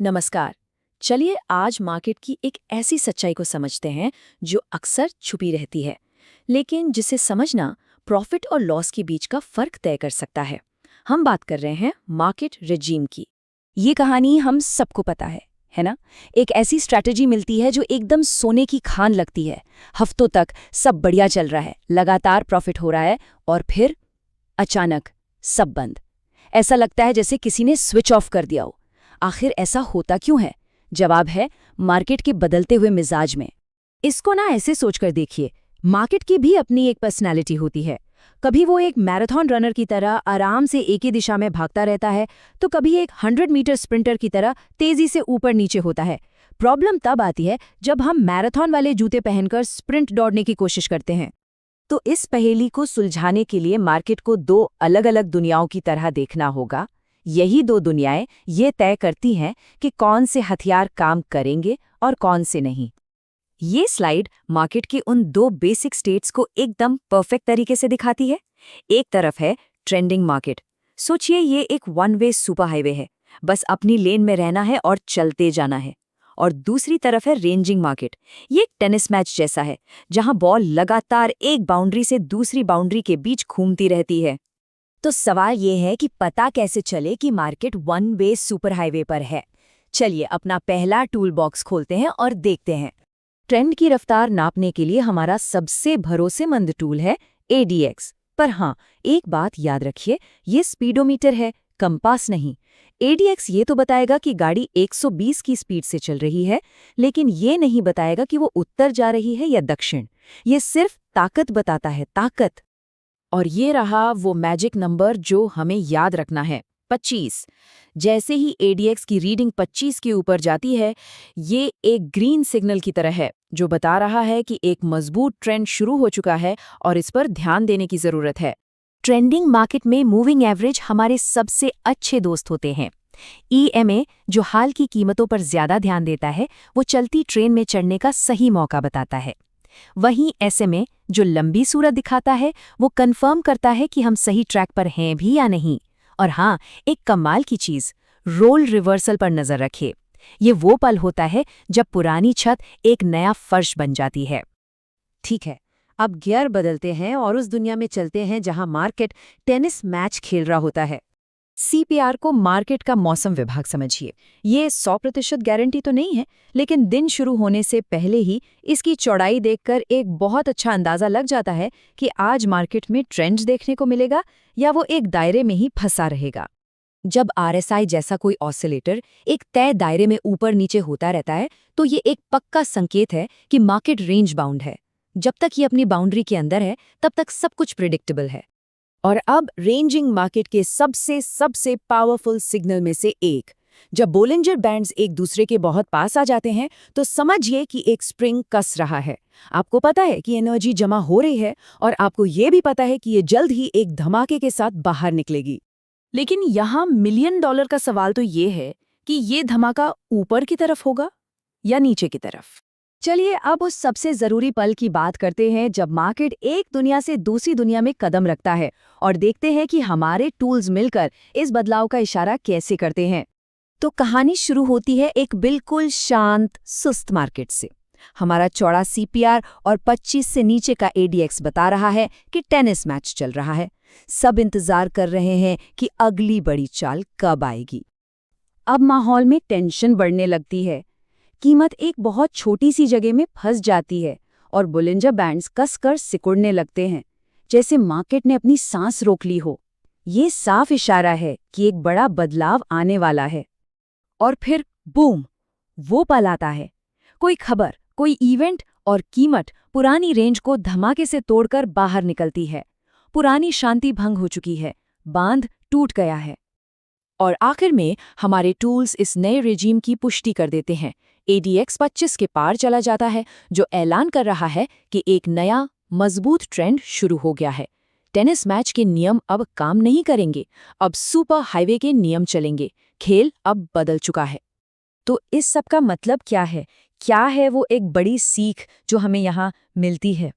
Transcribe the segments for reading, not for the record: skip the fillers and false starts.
नमस्कार। चलिए आज मार्केट की एक ऐसी सच्चाई को समझते हैं जो अक्सर छुपी रहती है, लेकिन जिसे समझना प्रॉफिट और लॉस के बीच का फर्क तय कर सकता है। हम बात कर रहे हैं मार्केट रेजीम की। ये कहानी हम सबको पता है ना? एक ऐसी स्ट्रैटेजी मिलती है जो एकदम सोने की खान लगती है। हफ्तों तक सब बढ़िया चल रहा है, लगातार प्रॉफिट हो रहा है और फिर अचानक सब बंद। ऐसा लगता है जैसे किसी ने स्विच ऑफ कर दिया हो। आखिर ऐसा होता क्यों है? जवाब है मार्केट के बदलते हुए मिजाज में। इसको ना ऐसे सोचकर देखिए, मार्केट की भी अपनी एक पर्सनैलिटी होती है। कभी वो एक मैराथन रनर की तरह आराम से एक ही दिशा में भागता रहता है, तो कभी एक 100 मीटर स्प्रिंटर की तरह तेजी से ऊपर नीचे होता है। प्रॉब्लम तब आती है जब हम मैराथन वाले जूते पहनकर स्प्रिंट दौड़ने की कोशिश करते हैं। तो इस पहेली को सुलझाने के लिए मार्केट को दो अलग अलग दुनियाओं की तरह देखना होगा। यही दो दुनियाएं ये तय करती हैं कि कौन से हथियार काम करेंगे और कौन से नहीं। ये स्लाइड मार्केट के उन दो बेसिक स्टेट्स को एकदम परफेक्ट तरीके से दिखाती है। एक तरफ है ट्रेंडिंग मार्केट। सोचिए ये एक वन वे सुपर हाईवे है, बस अपनी लेन में रहना है और चलते जाना है। और दूसरी तरफ है रेंजिंग मार्केट। ये एक टेनिस मैच जैसा है, जहां बॉल लगातार एक बाउंड्री से दूसरी बाउंड्री के बीच घूमती रहती है। तो सवाल ये है कि पता कैसे चले कि market one way super highway पर है। चलिए अपना पहला टूल बॉक्स खोलते हैं और देखते हैं। ट्रेंड की रफ्तार नापने के लिए हमारा सबसे भरोसेमंद टूल है ADX। पर हाँ, एक बात याद रखिए, ये स्पीडोमीटर है, कंपास नहीं। ADX ये तो बताएगा कि गाड़ी 120 की स्पीड से चल रही है, लेकिन ये नहीं बताएगा कि वो उत्तर जा रही है या दक्षिण। ये सिर्फ ताकत बताता है, ताकत। और ये रहा वो मैजिक नंबर जो हमें याद रखना है, 25। जैसे ही ADX की रीडिंग 25 के ऊपर जाती है, ये एक ग्रीन सिग्नल की तरह है जो बता रहा है कि एक मजबूत ट्रेंड शुरू हो चुका है और इस पर ध्यान देने की जरूरत है। ट्रेंडिंग मार्केट में मूविंग एवरेज हमारे सबसे अच्छे दोस्त होते हैं। EMA जो हाल की कीमतों पर ज्यादा ध्यान देता है, वो चलती ट्रेन में चढ़ने का सही मौका बताता है। वहीं SMA जो लंबी सूरत दिखाता है, वो कंफर्म करता है कि हम सही ट्रैक पर हैं भी या नहीं। और हाँ, एक कमाल की चीज, रोल रिवर्सल पर नजर रखिए। ये वो पल होता है जब पुरानी छत एक नया फर्श बन जाती है। ठीक है, अब गियर बदलते हैं और उस दुनिया में चलते हैं जहां मार्केट टेनिस मैच खेल रहा होता है। CPR को मार्केट का मौसम विभाग समझिए। ये 100% गारंटी तो नहीं है, लेकिन दिन शुरू होने से पहले ही इसकी चौड़ाई देखकर एक बहुत अच्छा अंदाजा लग जाता है कि आज मार्केट में ट्रेंड देखने को मिलेगा या वो एक दायरे में ही फंसा रहेगा। जब RSI जैसा कोई ऑसिलेटर एक तय दायरे में ऊपर नीचे होता रहता है, तो ये एक पक्का संकेत है कि मार्केट रेंज बाउंड है। जब तक ये अपनी बाउंड्री के अंदर है, तब तक सब कुछ प्रिडिक्टेबल है। और अब रेंजिंग मार्केट के सबसे पावरफुल सिग्नल में से एक। जब बोलिंजर बैंड्स एक दूसरे के बहुत पास आ जाते हैं, तो समझिए कि एक स्प्रिंग कस रहा है। आपको पता है कि एनर्जी जमा हो रही है और आपको ये भी पता है कि ये जल्द ही एक धमाके के साथ बाहर निकलेगी। लेकिन यहाँ मिलियन डॉलर का सवाल तो ये है कि ये धमाका ऊपर की तरफ होगा या नीचे की तरफ। चलिए अब उस सबसे जरूरी पल की बात करते हैं जब मार्केट एक दुनिया से दूसरी दुनिया में कदम रखता है, और देखते हैं कि हमारे टूल्स मिलकर इस बदलाव का इशारा कैसे करते हैं। तो कहानी शुरू होती है एक बिल्कुल शांत सुस्त मार्केट से। हमारा चौड़ा CPR और 25 से नीचे का ADX बता रहा है कि टेनिस मैच चल रहा है। सब इंतजार कर रहे हैं कि अगली बड़ी चाल कब आएगी। अब माहौल में टेंशन बढ़ने लगती है। कीमत एक बहुत छोटी सी जगह में फंस जाती है और बोलिंजर बैंड्स कसकर सिकुड़ने लगते हैं, जैसे मार्केट ने अपनी सांस रोक ली हो। ये साफ इशारा है कि एक बड़ा बदलाव आने वाला है। और फिर बूम, वो पल आता है। कोई खबर, कोई इवेंट, और कीमत पुरानी रेंज को धमाके से तोड़कर बाहर निकलती है। पुरानी शांति भंग हो चुकी है, बांध टूट गया है। और आखिर में हमारे टूल्स इस नए रेजीम की पुष्टि कर देते हैं। ADX 25 के पार चला जाता है, जो ऐलान कर रहा है कि एक नया मजबूत ट्रेंड शुरू हो गया है। टेनिस मैच के नियम अब काम नहीं करेंगे, अब सुपर हाईवे के नियम चलेंगे। खेल अब बदल चुका है। तो इस सब का मतलब क्या है? क्या है वो एक बड़ी सीख जो हमें यहाँ मिलती है?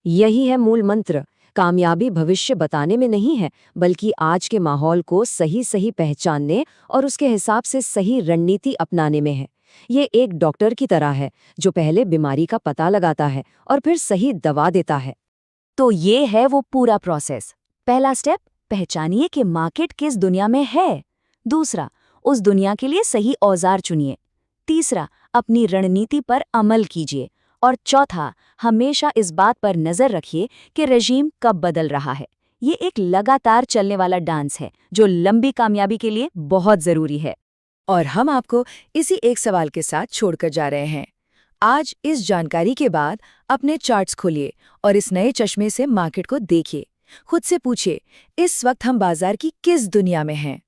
यही है मूल मंत्र। कामयाबी भविष्य बताने में नहीं है, बल्कि आज के माहौल को सही सही पहचानने और उसके हिसाब से सही रणनीति अपनाने में है। ये एक डॉक्टर की तरह है जो पहले बीमारी का पता लगाता है और फिर सही दवा देता है। तो ये है वो पूरा प्रोसेस। पहला स्टेप, पहचानिए कि मार्केट किस दुनिया में है। दूसरा, उस दुनिया के लिए सही औजार चुनिए। तीसरा, अपनी रणनीति पर अमल कीजिए। और चौथा, हमेशा इस बात पर नजर रखिए कि रेजीम कब बदल रहा है। ये एक लगातार चलने वाला डांस है जो लंबी कामयाबी के लिए बहुत जरूरी है। और हम आपको इसी एक सवाल के साथ छोड़कर जा रहे हैं। आज इस जानकारी के बाद अपने चार्ट्स खोलिए और इस नए चश्मे से मार्केट को देखिए। खुद से पूछिए, इस वक्त हम बाजार की किस दुनिया में हैं?